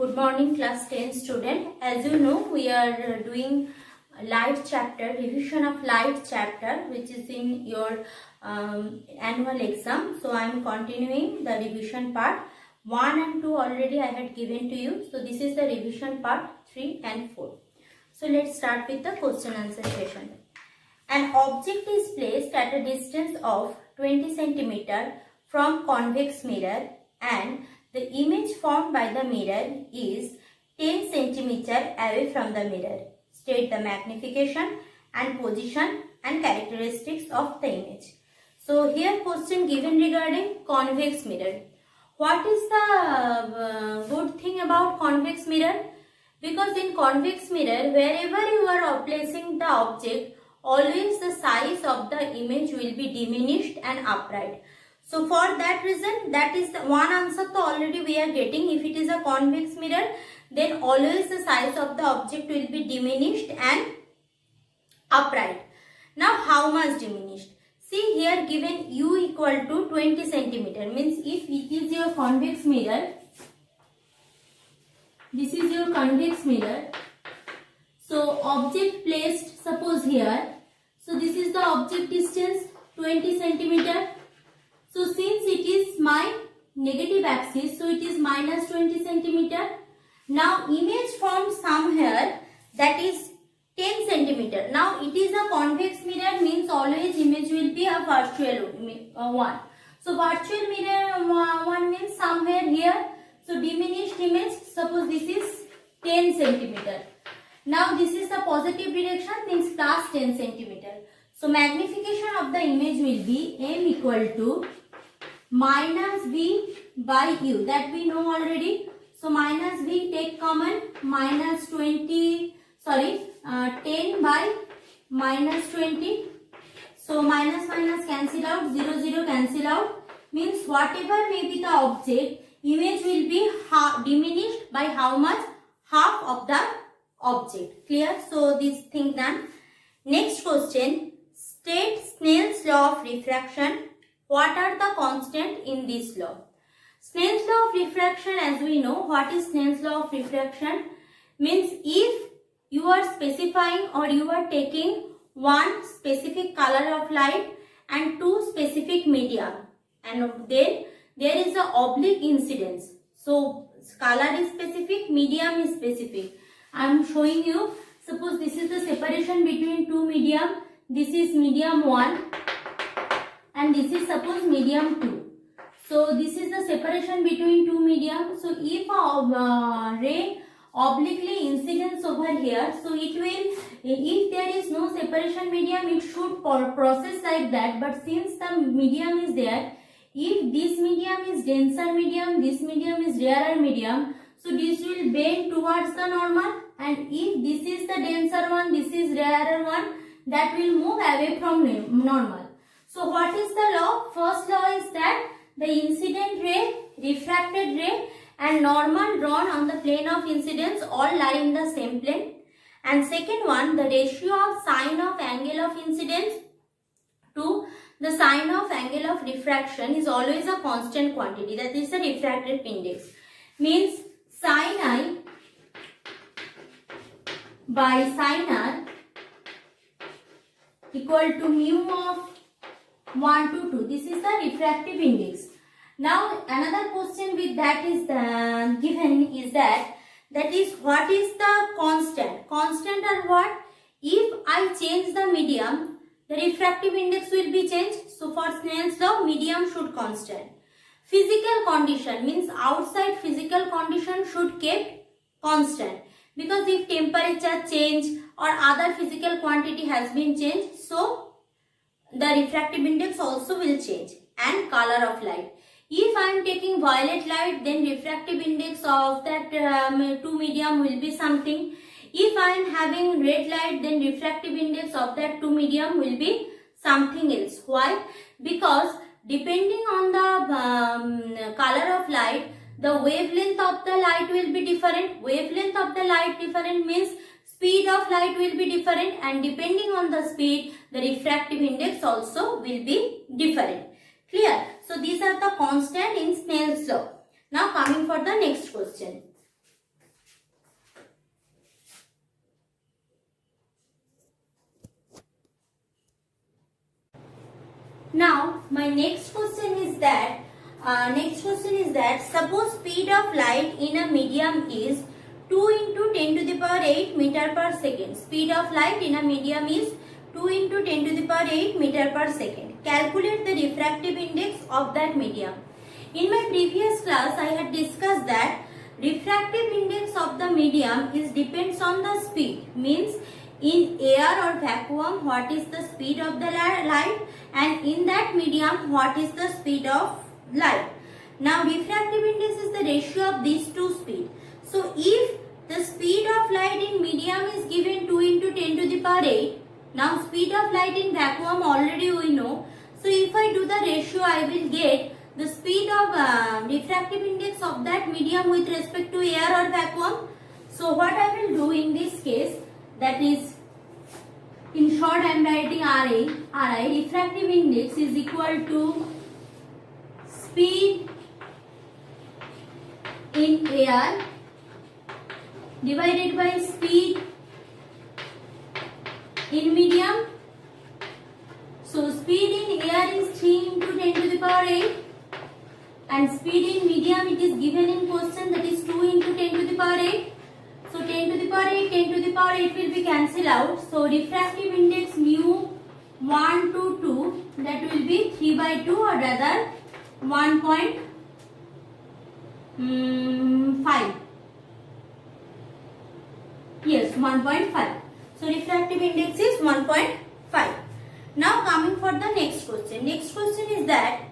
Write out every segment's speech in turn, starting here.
Good morning class 10 student. As you know, we are doing light chapter, revision of light chapter, which is in your annual exam. So I am continuing the revision part. 1 and 2 already I had given to you. So this is the revision part 3 and 4. So let's start with the question answer session. An object is placed at a distance of 20 cm from convex mirror and the image formed by the mirror is 10 cm away from the mirror. State the magnification and position and characteristics of the image. So here question given regarding convex mirror. What is the good thing about convex mirror? Because in convex mirror, wherever you are placing the object, always the size of the image will be diminished and upright. So for that reason, that is the one answer to already we are getting. If it is a convex mirror, then always the size of the object will be diminished and upright. Now how much diminished? See here given u equal to 20 cm, means if it is your convex mirror, this is your convex mirror. So object placed, suppose here. So this is the object distance 20 cm. So since it is my negative axis, so it is minus 20 cm. Now image formed somewhere, that is 10 cm. Now it is a convex mirror, means always image will be a virtual one. So virtual mirror one means somewhere here. So diminished image, suppose this is 10 cm. Now this is the positive direction, means plus 10 cm. So magnification of the image will be m equal to minus v by u, that we know already. So minus v take common, minus 10 by minus 20. So minus minus cancel out, 0 0 cancel out, means whatever may be the object, image will be diminished by how much? Half of the object. Clear? So this thing done. Next question, state Snell's law of refraction. What are the constant in this law? Snell's law of refraction, as we know, what is Snell's law of refraction? Means if you are specifying or you are taking one specific color of light and two specific medium, and then there is a oblique incidence. So color is specific, medium is specific. I am showing you, suppose this is the separation between two medium. This is medium 1 and this is suppose medium 2. So this is the separation between two medium. So if a ray obliquely incidence over here, so it will, if there is no separation medium, it should process like that. But since the medium is there, if this medium is denser medium, this medium is rarer medium, so this will bend towards the normal, and if this is the denser one, this is rarer one, that will move away from normal. So what is the law? First law is that the incident ray, refracted ray and normal drawn on the plane of incidence all lie in the same plane. And second one, the ratio of sine of angle of incidence to the sine of angle of refraction is always a constant quantity, that is the refractive index. Means sin I by sin r equal to mu of 1 to 2. This is the refractive index. Now another question with that is given is that is what is the constant? Constant are what? If I change the medium, the refractive index will be changed. So for Snell's law, medium should constant. Physical condition means outside physical condition should keep constant. Because if temperature change or other physical quantity has been changed, so the refractive index also will change. And color of light. If I am taking violet light, then refractive index of that two medium will be something. If I am having red light, then refractive index of that two medium will be something else. Why? Because depending on the color of light, the wavelength of the light will be different. Wavelength of the light different means speed of light will be different, and depending on the speed, the refractive index also will be different. Clear? So these are the constant in Snell's law. Now coming for the next question. Now my next question is that suppose speed of light in a medium is 2 into 10 to the power 8 meter per second. Speed of light in a medium is 2 into 10 to the power 8 meter per second. Calculate the refractive index of that medium. In my previous class I had discussed that refractive index of the medium is depends on the speed, means in air or vacuum what is the speed of the light, and in that medium what is the speed of light. Now refractive index is the ratio of these two speeds. So if the speed of light in medium is given 2 into 10 to the power 8, now speed of light in vacuum already we know. So if I do the ratio I will get the speed of refractive index of that medium with respect to air or vacuum. So what I will do in this case, that is, in short I am writing RI, refractive index is equal to speed in air divided by speed in medium. So speed in air is 3 into 10 to the power 8 and speed in medium it is given in question, that is 2 into 10 to the power 8. So 10 to the power 8, 10 to the power 8 will be cancelled out. So refractive index mu 1 to 2, that will be 3 by 2 or rather 1.5. Yes, 1.5. So refractive index is 1.5. Now coming for the next question. Next question is that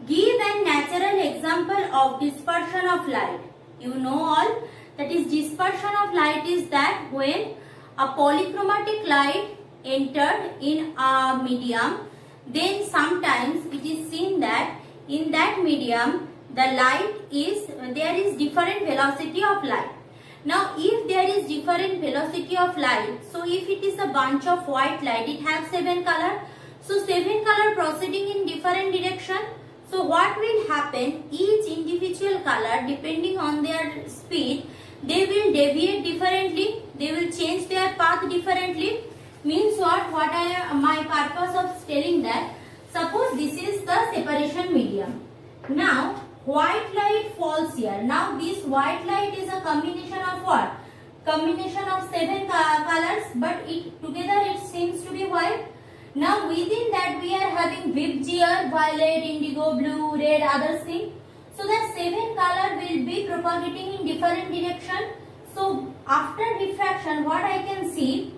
give an natural example of dispersion of light. You know all, that is dispersion of light is that when a polychromatic light entered in a medium, then sometimes it is seen that in that medium the light is, there is different velocity of light. Now if there is different velocity of light, so if it is a bunch of white light, it has 7 color. So 7 color proceeding in different direction. So what will happen, each individual color depending on their speed, they will deviate differently, they will change their path differently. Means what my purpose of telling that, suppose this is the separation medium. Now white light falls here. Now this white light is a combination of what? Combination of 7 colors, but it together it seems to be white. Now within that we are having vivid here, violet, indigo, blue, red, other thing. So that 7 color will be propagating in different direction. So after diffraction what I can see,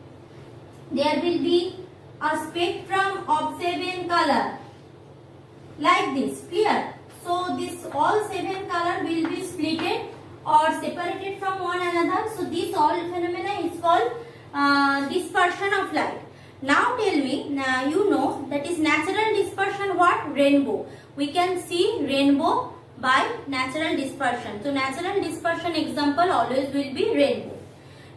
there will be a spectrum of 7 color like this, clear? So this all 7 color will be splitted or separated from one another. So this all phenomena is called dispersion of light. Now tell me, you know that is natural dispersion what? Rainbow. We can see rainbow by natural dispersion. So natural dispersion example always will be rainbow.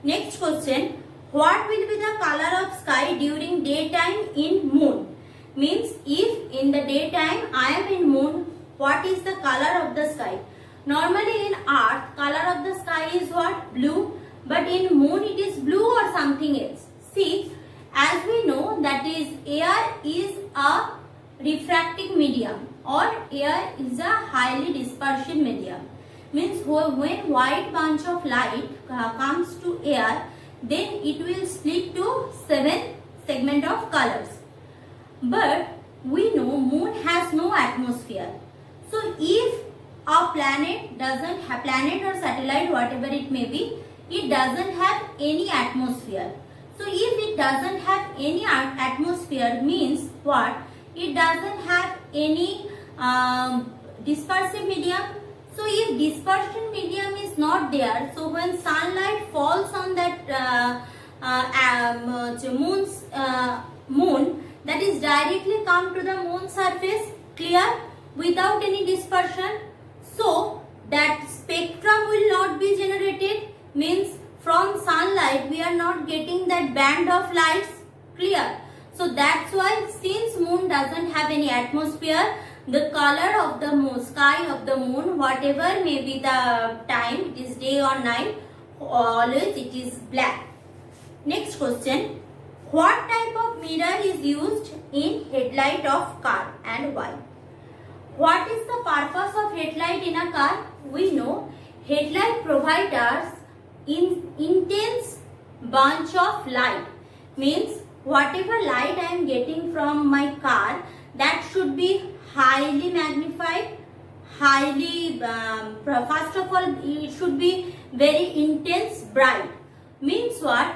Next question, what will be the color of sky during daytime in moon? Means if in the daytime I am in moon, what is the color of the sky? Normally in earth, color of the sky is what? Blue. But in moon it is blue or something else. See, as we know that is air is a refracting medium or air is a highly dispersive medium. Means when white bunch of light comes to air, then it will split to 7 segment of colors. But we know moon has no atmosphere. So if a planet doesn't have, planet or satellite whatever it may be, it doesn't have any atmosphere. So if it doesn't have any atmosphere means what? It doesn't have any dispersive medium. So if dispersion medium is not there, so when sunlight falls on that moon, that is directly come to the moon surface, clear, without any dispersion. So that spectrum will not be generated, means from sunlight we are not getting that band of lights, clear. So that's why since moon doesn't have any atmosphere, the color of the moon, sky of the moon, whatever may be the time, it is day or night, always it is black. Next question, What type of mirror is used in headlight of car and why? What is the purpose of headlight in a car? We know headlight provides us intense bunch of light. Means whatever light I am getting from my car, that should be highly magnified, highly, first of all it should be very intense bright. Means what?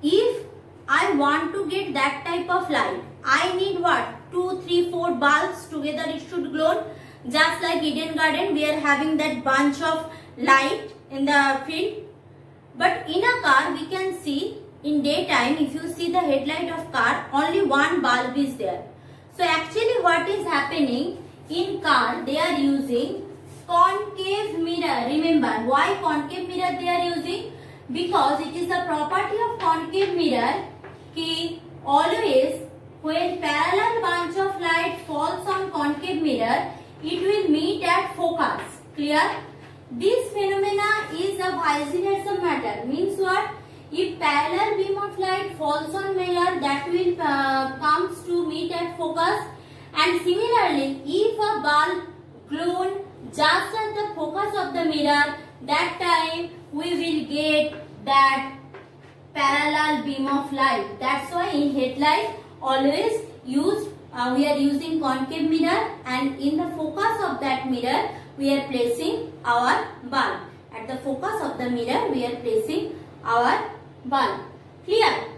If I want to get that type of light, I need what? 2, 3, 4 bulbs together it should glow. Just like Eden Garden, we are having that bunch of light in the field. But in a car, we can see in daytime, if you see the headlight of car, only one bulb is there. So actually what is happening in car, they are using concave mirror. Remember, why concave mirror they are using? Because it is the property of concave mirror कि always when parallel bunch of light falls on concave mirror, it will meet at focus. Clear? This phenomena is a vice versa matter. Means what? If parallel beam of light falls on mirror, that will comes to meet at focus. And similarly, if a bulb glows just at the focus of the mirror, that time we will get that parallel beam of light. That's why in headlight always used we are using concave mirror, and in the focus of that mirror we are placing our bulb. At the focus of the mirror we are placing our bulb. Clear?